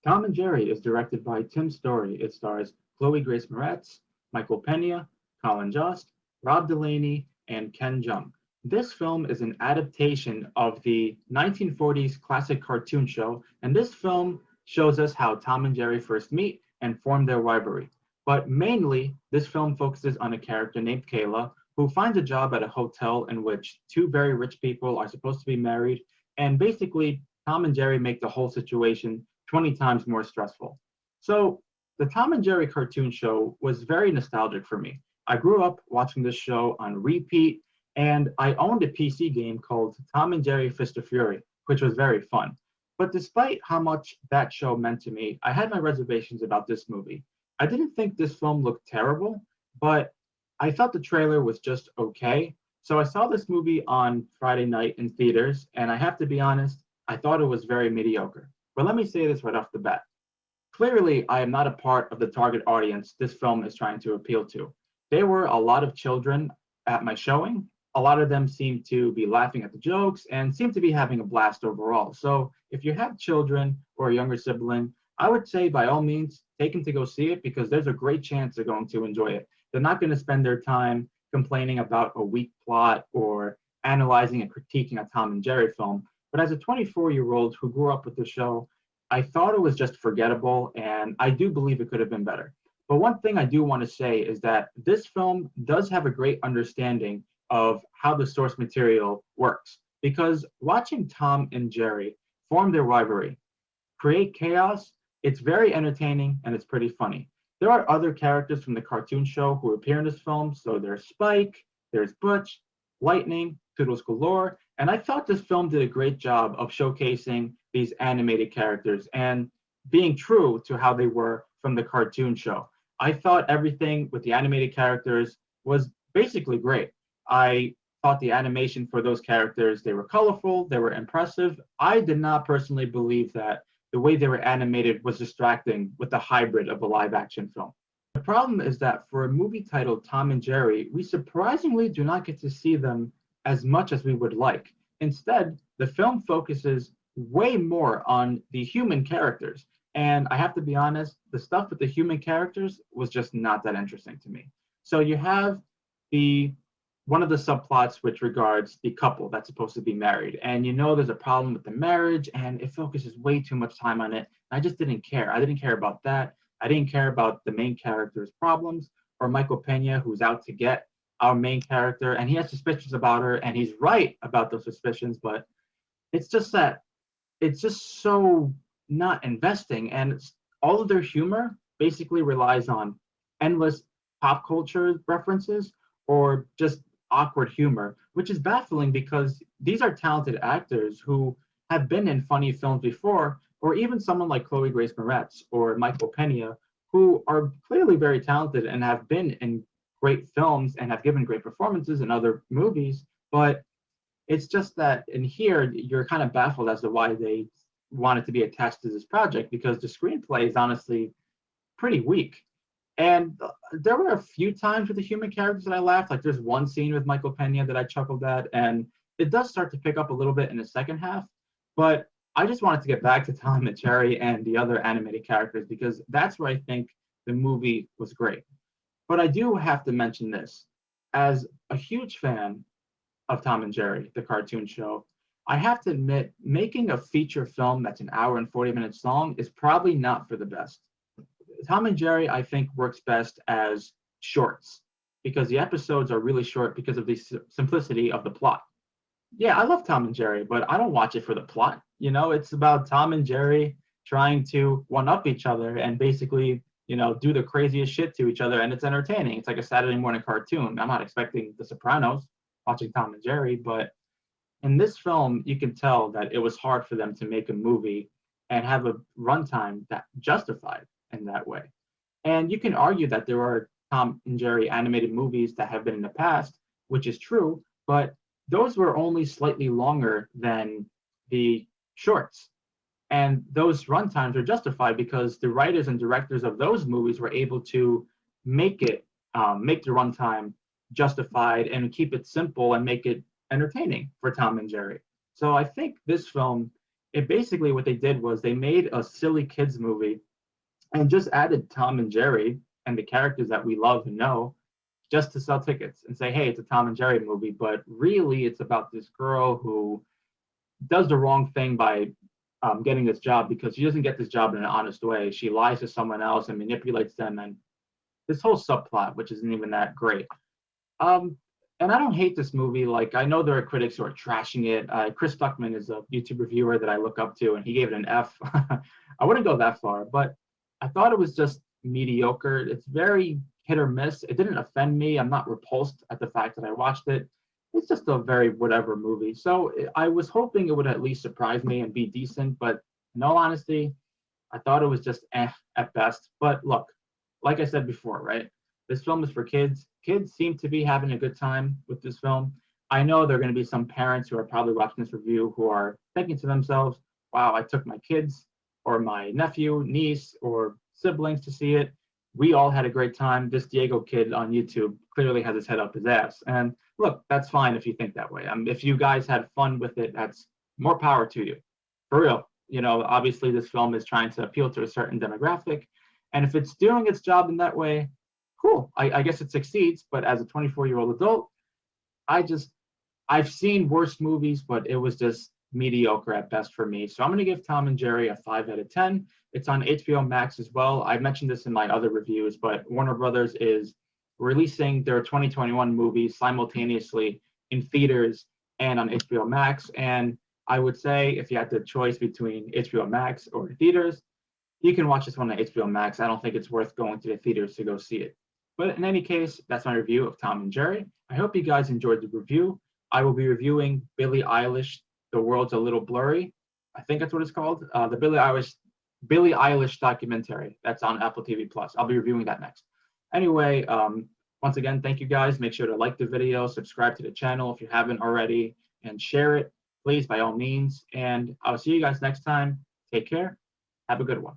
Tom and Jerry is directed by Tim Story. It stars Chloe Grace Moretz, Michael Pena, Colin Jost, Rob Delaney, and Ken Jeong. This film is an adaptation of the 1940s classic cartoon show, and this film shows us how Tom and Jerry first meet and form their rivalry. But mainly, this film focuses on a character named Kayla who finds a job at a hotel in which two very rich people are supposed to be married, and basically, Tom and Jerry make the whole situation 20 times more stressful. So, the Tom and Jerry cartoon show was very nostalgic for me. I grew up watching this show on repeat, and I owned a PC game called Tom and Jerry Fist of Fury, which was very fun. But despite how much that show meant to me, I had my reservations about this movie. I didn't think this film looked terrible, but I thought the trailer was just okay. So I saw this movie on Friday night in theaters, and I have to be honest, I thought it was very mediocre. But let me say this right off the bat. Clearly, I am not a part of the target audience this film is trying to appeal to. There were a lot of children at my showing. A lot of them seemed to be laughing at the jokes and seemed to be having a blast overall. So, if you have children or a younger sibling, I would say by all means, take them to go see it because there's a great chance they're going to enjoy it. They're not going to spend their time complaining about a weak plot or analyzing and critiquing a Tom and Jerry film. But as a 24-year-old who grew up with the show, I thought it was just forgettable, and I do believe it could have been better. But one thing I do want to say is that this film does have a great understanding of how the source material works. Because watching Tom and Jerry form their rivalry, create chaos, it's very entertaining and it's pretty funny. There are other characters from the cartoon show who appear in this film. So there's Spike, there's Butch, Lightning, Toodles Galore, and I thought this film did a great job of showcasing these animated characters and being true to how they were from the cartoon show. I thought everything with the animated characters was basically great. I thought the animation for those characters, they were colorful, they were impressive. I did not personally believe that the way they were animated was distracting with the hybrid of a live action film. The problem is that for a movie titled Tom and Jerry, we surprisingly do not get to see them as much as we would like. Instead, the film focuses way more on the human characters. And I have to be honest, the stuff with the human characters was just not that interesting to me. So you have the one of the subplots which regards the couple that's supposed to be married. And you know there's a problem with the marriage and it focuses way too much time on it. I just didn't care. I didn't care about that. I didn't care about the main character's problems or Michael Pena, who's out to get our main character. And he has suspicions about her and he's right about those suspicions. But it's just that it's just so not investing. And all of their humor basically relies on endless pop culture references or just awkward humor, which is baffling because these are talented actors who have been in funny films before, or even someone like Chloe Grace Moretz or Michael Pena, who are clearly very talented and have been in great films and have given great performances in other movies. But it's just that in here, you're kind of baffled as to why they wanted to be attached to this project because the screenplay is honestly pretty weak. And there were a few times with the human characters that I laughed. Like there's one scene with Michael Pena that I chuckled at, and it does start to pick up a little bit in the second half. But I just wanted to get back to Tom and Jerry and the other animated characters because that's where I think the movie was great. But I do have to mention this. As a huge fan of Tom and Jerry, the cartoon show, I have to admit, making a feature film that's an hour and 40 minutes long is probably not for the best. Tom and Jerry, I think, works best as shorts because the episodes are really short because of the simplicity of the plot. Yeah, I love Tom and Jerry, but I don't watch it for the plot. You know, it's about Tom and Jerry trying to one up each other and basically, do the craziest shit to each other, and it's entertaining. It's like a Saturday morning cartoon. I'm not expecting The Sopranos watching Tom and Jerry, but in this film, you can tell that it was hard for them to make a movie and have a runtime that justified in that way. And you can argue that there are Tom and Jerry animated movies that have been in the past, which is true, but those were only slightly longer than the shorts. And those runtimes are justified because the writers and directors of those movies were able to make the runtime justified and keep it simple and make it entertaining for Tom and Jerry. So I think this film It basically what they did was they made a silly kids movie and just added Tom and Jerry and the characters that we love and know just to sell tickets and say, hey, it's a Tom and Jerry movie. But really, it's about this girl who does the wrong thing by getting this job because she doesn't get this job in an honest way. She lies to someone else and manipulates them, and this whole subplot, which isn't even that great. Um, and I don't hate this movie. Like I know there are critics who are trashing it. Chris Stuckman is a YouTube reviewer that I look up to, and he gave it an F. I wouldn't go that far, but I thought it was just mediocre. It's very hit or miss. It didn't offend me. I'm not repulsed at the fact that I watched it. It's just a very whatever movie. So I was hoping it would at least surprise me and be decent, but in all honesty, I thought it was just at best. But look, like I said before, right? This film is for kids. Kids seem to be having a good time with this film. I know there are going to be some parents who are probably watching this review who are thinking to themselves, wow, I took my kids or my nephew, niece, or siblings to see it. We all had a great time. This Diego kid on YouTube clearly has his head up his ass. And look, that's fine if you think that way. If you guys had fun with it, that's more power to you. For real. Obviously, this film is trying to appeal to a certain demographic. And if it's doing its job in that way, cool. I guess it succeeds. But as a 24-year-old adult, I've seen worse movies, but it was just mediocre at best for me. So I'm going to give Tom and Jerry a 5 out of 10. It's on HBO Max as well. I've mentioned this in my other reviews, but Warner Brothers is releasing their 2021 movies simultaneously in theaters and on HBO Max. And I would say if you had the choice between HBO Max or theaters, you can watch this one on HBO Max. I don't think it's worth going to the theaters to go see it. But in any case, that's my review of Tom and Jerry. I hope you guys enjoyed the review. I will be reviewing Billie Eilish, The World's a Little Blurry. I think that's what it's called. The Billie Eilish documentary that's on Apple TV Plus. I'll be reviewing that next. Anyway, once again, thank you guys. Make sure to like the video, subscribe to the channel if you haven't already, and share it, please, by all means. And I'll see you guys next time. Take care. Have a good one.